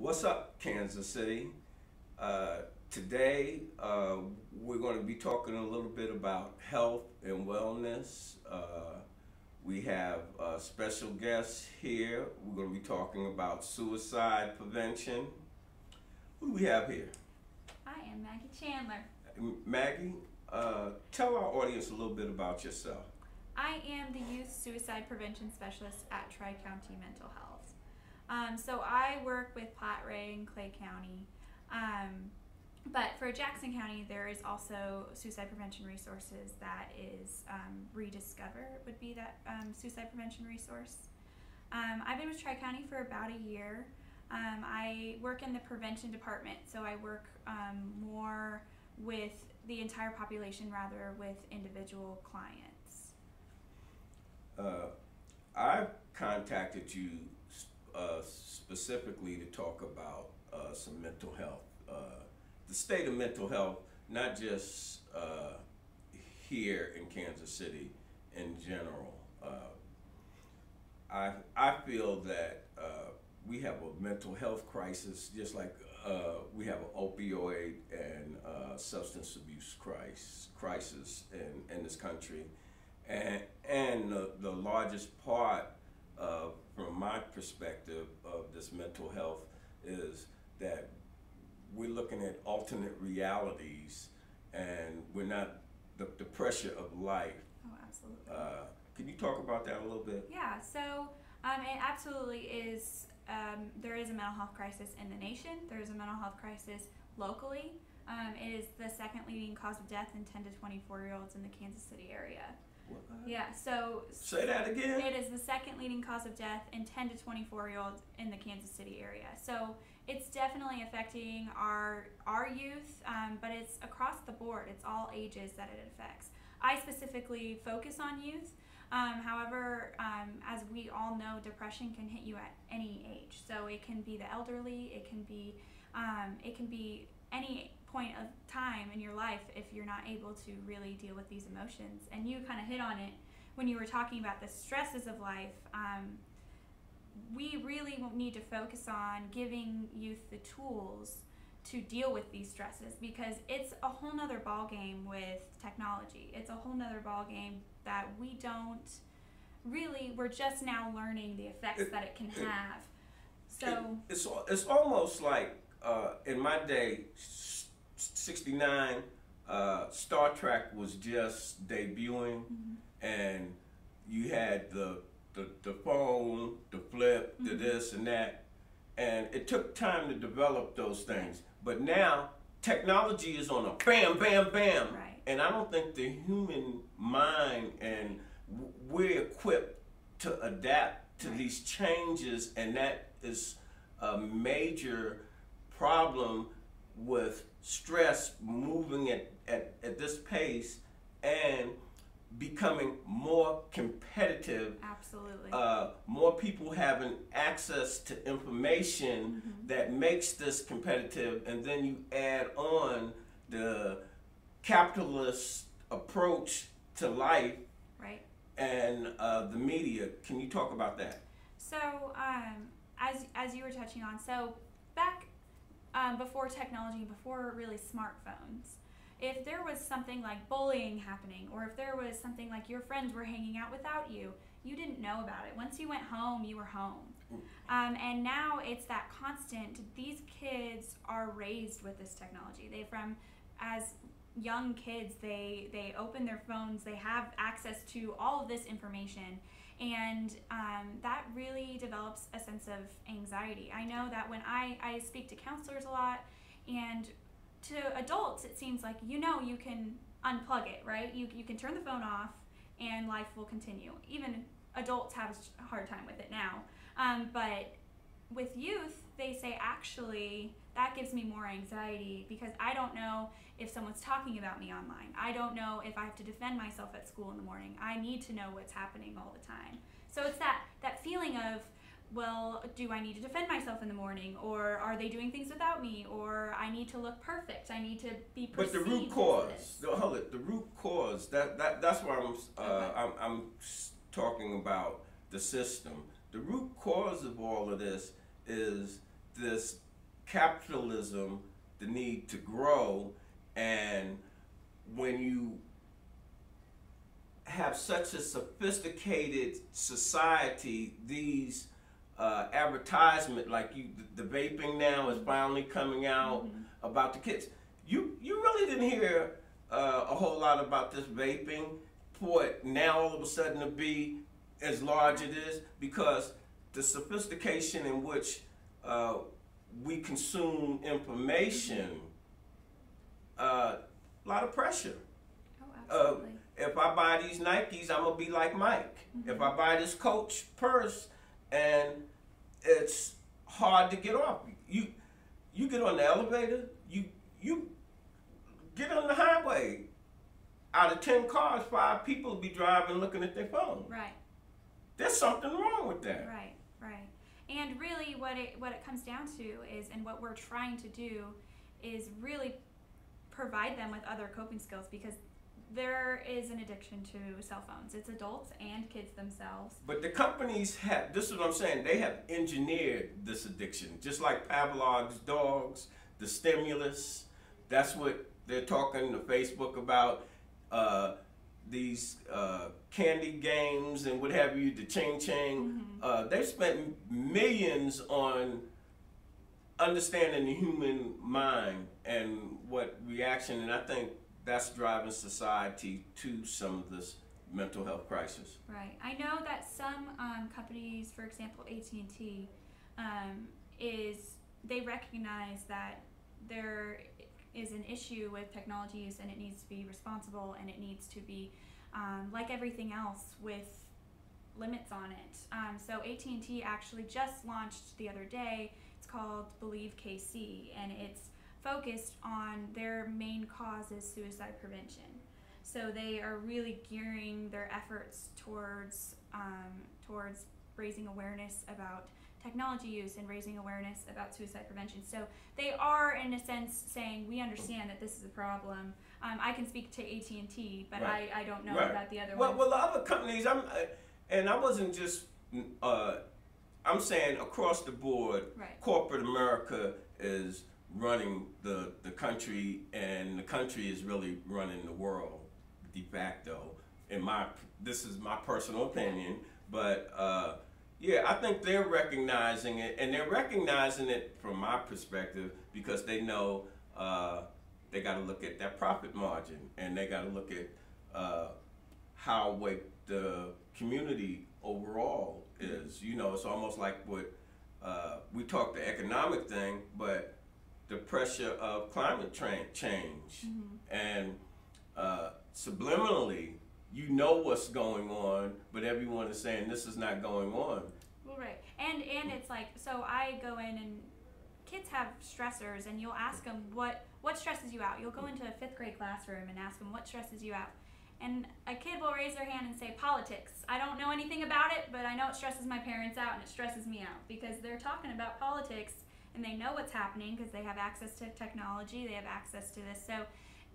What's up, Kansas City? Today, we're going to be talking a little bit about health and wellness. We have special guests here. We're going to be talking about suicide prevention. Who do we have here? I am Maggie Chandler. Maggie, tell our audience a little bit about yourself. I am the Youth Suicide Prevention Specialist at Tri-County Mental Health. So I work with Platte, Ray, and Clay County. But for Jackson County, there is also suicide prevention resources that is Rediscover would be that suicide prevention resource. I've been with Tri-County for about a year. I work in the prevention department, so I work more with the entire population rather with individual clients. I've contacted you specifically to talk about some mental health. The state of mental health, not just here in Kansas City in general. I feel that we have a mental health crisis, just like we have an opioid and substance abuse crisis in this country. And the largest part from my perspective of this mental health is that we're looking at alternate realities, and we're not the pressure of life. Oh, absolutely. Can you talk about that a little bit? Yeah, so it absolutely is. There is a mental health crisis in the nation. There is a mental health crisis locally. It is the second leading cause of death in 10 to 24-year-olds in the Kansas City area. What? Yeah, so Say that again. it is the second leading cause of death in 10 to 24-year-olds in the Kansas City area. So it's definitely affecting our youth, but it's across the board. It's all ages that it affects. I specifically focus on youth. However, as we all know, depression can hit you at any age. So it can be the elderly. It can be any point of time in your life if you're not able to really deal with these emotions. And you kind of hit on it when you were talking about the stresses of life. We really need to focus on giving youth the tools to deal with these stresses, because it's a whole nother ball game with technology. It's a whole nother ball game that we don't really, we're just now learning the effects that it can have. So it's almost like in my day, 69, Star Trek was just debuting, and you had the phone, the flip, the this and that, and it took time to develop those things. But now technology is on a bam, bam, bam, Right. and I don't think the human mind and we're equipped to adapt to these changes, and that is a major problem with stress moving at this pace and becoming more competitive. absolutely. More people having access to information that makes this competitive, and then you add on the capitalist approach to life Right. and the media. Can you talk about that? So as you were touching on, so back before technology, before really smartphones, if there was something like bullying happening, or if there was something like your friends were hanging out without you, you didn't know about it. Once you went home, you were home. And now it's that constant. These kids are raised with this technology. As young kids, they open their phones, they have access to all of this information, and that really develops a sense of anxiety. I know that when I speak to counselors a lot, and to adults, it seems like you can unplug it, right? You can turn the phone off and life will continue. Even adults have a hard time with it now. But with youth, they say, actually, that gives me more anxiety because I don't know if someone's talking about me online. I don't know if I have to defend myself at school in the morning. I need to know what's happening all the time. So it's that feeling of, well, do I need to defend myself in the morning, or are they doing things without me, or I need to look perfect, I need to be perceived. But the root cause, the root cause, that's why I'm talking about the system. The root cause of all of this is this capitalism, the need to grow, and when you have such a sophisticated society, these advertisement like the vaping now is finally coming out about the kids. You really didn't hear a whole lot about this vaping for it now all of a sudden to be as large it is, because the sophistication in which we consume information, a lot of pressure. Oh, absolutely. If I buy these Nikes, I'm gonna be like Mike. If I buy this Coach purse, and it's hard to get off. You get on the elevator, you get on the highway. Out of 10 cars, 5 people will be driving looking at their phone. Right. There's something wrong with that. Right, right. And really what it comes down to is, and what we're trying to do is really provide them with other coping skills, because there is an addiction to cell phones. It's adults and kids themselves. But the companies have, this is what I'm saying, they have engineered this addiction. Just like Pavlov's dogs, the stimulus, that's what they're talking to Facebook about. These candy games and what have you, the ching ching. They've spent millions on understanding the human mind and what reaction, and I think that's driving society to some of this mental health crisis. Right. I know that some companies, for example, AT&T, they recognize that there is an issue with technology use, and it needs to be responsible, and it needs to be like everything else with limits on it. So AT&T actually just launched the other day. It's called Believe KC, and it's focused on their main cause is suicide prevention. So they are really gearing their efforts towards raising awareness about technology use and raising awareness about suicide prevention. So they are, in a sense, saying we understand that this is a problem. I can speak to AT&T, but Right. I don't know Right. about the other Well, ones. well, the other companies, and I wasn't just, I'm saying across the board, Right. corporate America is running the country, and the country is really running the world de facto. This is my personal opinion, but yeah, I think they're recognizing it, and they're recognizing it from my perspective because they know they got to look at that profit margin, and they got to look at how the community overall is. You know, it's almost like what we talk the economic thing, but the pressure of climate change, and subliminally, you know what's going on, but everyone is saying this is not going on. Well, right. And it's like, so I go in, and kids have stressors, and you'll ask them what stresses you out. You'll go into a 5th grade classroom and ask them what stresses you out. And a kid will raise their hand and say politics. I don't know anything about it, but I know it stresses my parents out, and it stresses me out, because they're talking about politics and they know what's happening because they have access to technology, they have access to this. So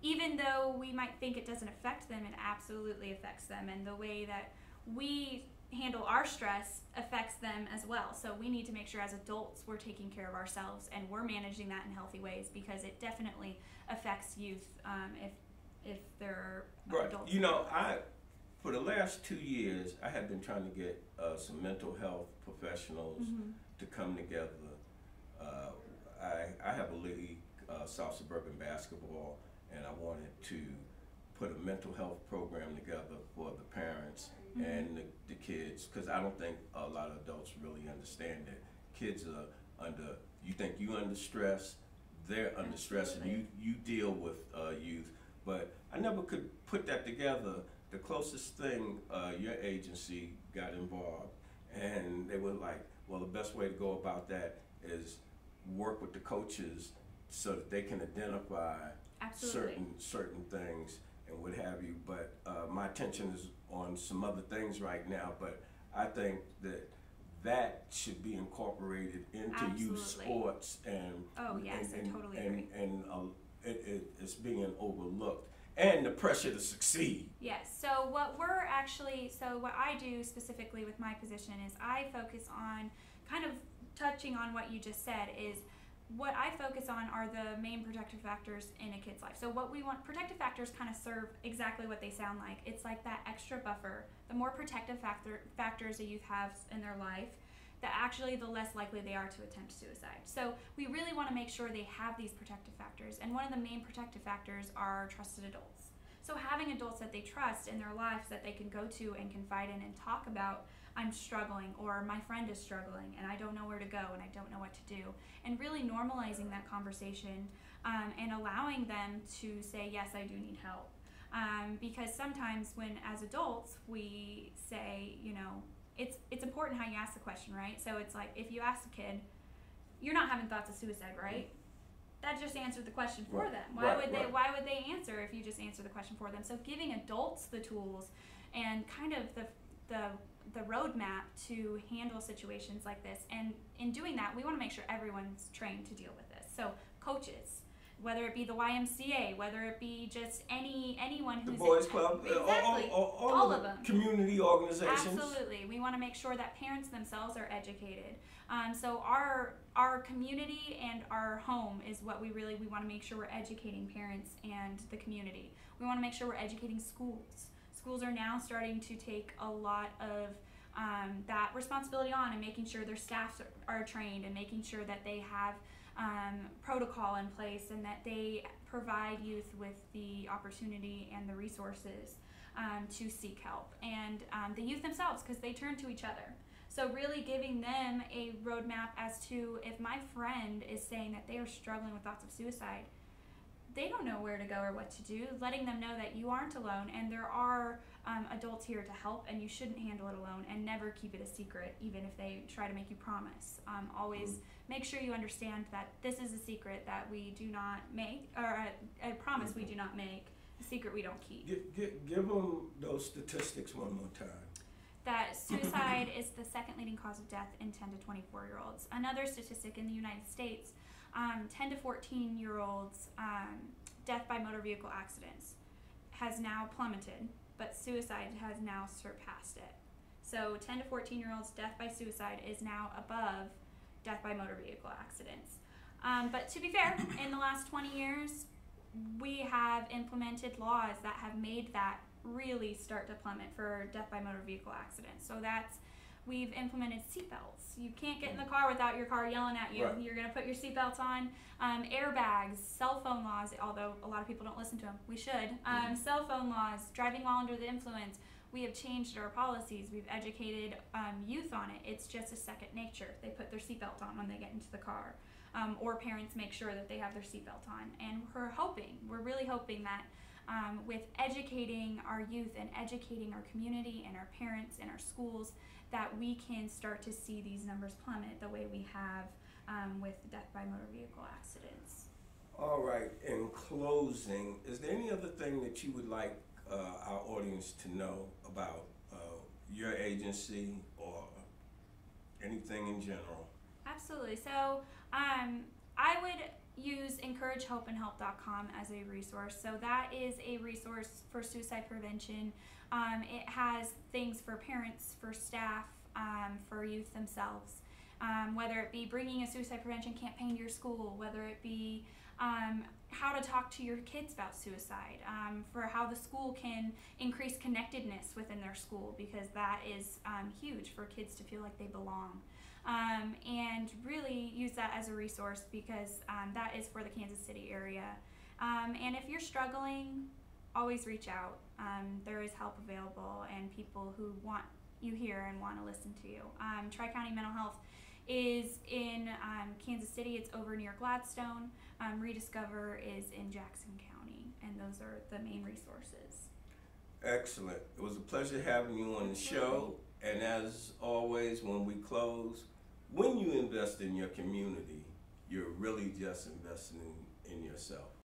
even though we might think it doesn't affect them, it absolutely affects them, and the way that we handle our stress affects them as well. So we need to make sure as adults we're taking care of ourselves and we're managing that in healthy ways, because it definitely affects youth if they're Right. adults. You know, for the last 2 years, I have been trying to get some mental health professionals to come together. I have a league, South Suburban Basketball, and I wanted to put a mental health program together for the parents and the kids, because I don't think a lot of adults really understand that kids are under, you think you under stress, they're under stress, and you deal with youth. But I never could put that together. The closest thing, your agency got involved, and they were like, well, the best way to go about that is work with the coaches so that they can identify certain things and what have you. But my attention is on some other things right now, but I think that should be incorporated into youth sports, and oh yes, I totally agree. And it's being overlooked, and the pressure to succeed. Yes. So what I do specifically with my position is I focus on kind of touching on what you just said, is what I focus on are the main protective factors in a kid's life. So what we want, protective factors kind of serve exactly what they sound like. It's like that extra buffer. The more protective factors a youth has in their life, the less likely they are to attempt suicide. So we really want to make sure they have these protective factors. And one of the main protective factors are trusted adults. So having adults that they trust in their lives that they can go to and confide in and talk about, I'm struggling, or my friend is struggling and I don't know where to go and I don't know what to do. And really normalizing that conversation and allowing them to say, yes, I do need help. Because sometimes when as adults we say, it's important how you ask the question, right? So it's like if you ask a kid, you're not having thoughts of suicide, right? That just answered the question for them. Why would they answer if you just answer the question for them? So giving adults the tools and kind of the roadmap to handle situations like this, and in doing that, we want to make sure everyone's trained to deal with this. So coaches, whether it be the YMCA, whether it be just anyone who's the Boys Club, exactly, all of them, community organizations. Absolutely, we want to make sure that parents themselves are educated. So our community and our home is what we want to make sure we're educating parents and the community. We want to make sure we're educating schools. Schools are now starting to take a lot of that responsibility on and making sure their staffs are trained and making sure that they have protocol in place and that they provide youth with the opportunity and the resources to seek help. And the youth themselves, because they turn to each other. So really giving them a roadmap as to if my friend is saying that they are struggling with thoughts of suicide, they don't know where to go or what to do, letting them know that you aren't alone and there are adults here to help and you shouldn't handle it alone, and never keep it a secret even if they try to make you promise. Always make sure you understand that this is a secret that we do not make, or a promise we do not make, a secret we don't keep. Give them those statistics one more time. That suicide is the second leading cause of death in 10 to 24-year-olds. Another statistic in the United States, 10 to 14-year-olds death by motor vehicle accidents has now plummeted, but suicide has now surpassed it. So 10 to 14-year-olds death by suicide is now above death by motor vehicle accidents. But to be fair, in the last 20 years, we have implemented laws that have made that really start to plummet for death by motor vehicle accidents. So we've implemented seatbelts. You can't get in the car without your car yelling at you. Right. You're going to put your seatbelts on. Airbags, cell phone laws, although a lot of people don't listen to them. We should. Cell phone laws, driving while under the influence. We have changed our policies. We've educated youth on it. It's just a second nature. They put their seatbelt on when they get into the car. Or parents make sure that they have their seatbelt on. And we're really hoping that with educating our youth and educating our community and our parents and our schools, that we can start to see these numbers plummet the way we have with death by motor vehicle accidents. All right, in closing, is there any other thing that you would like our audience to know about your agency or anything in general? Absolutely. So I would use encouragehopeandhelp.com as a resource. So that is a resource for suicide prevention. It has things for parents, for staff, for youth themselves, whether it be bringing a suicide prevention campaign to your school, whether it be how to talk to your kids about suicide, for how the school can increase connectedness within their school, because that is huge for kids to feel like they belong. And really use that as a resource, because that is for the Kansas City area. And if you're struggling, always reach out. There is help available and people who want you here and want to listen to you. Tri-County Mental Health is in Kansas City. It's over near Gladstone. Rediscover is in Jackson County, and those are the main resources. Excellent. It was a pleasure having you on the show. And as always, when we close, when you invest in your community, you're really just investing in yourself.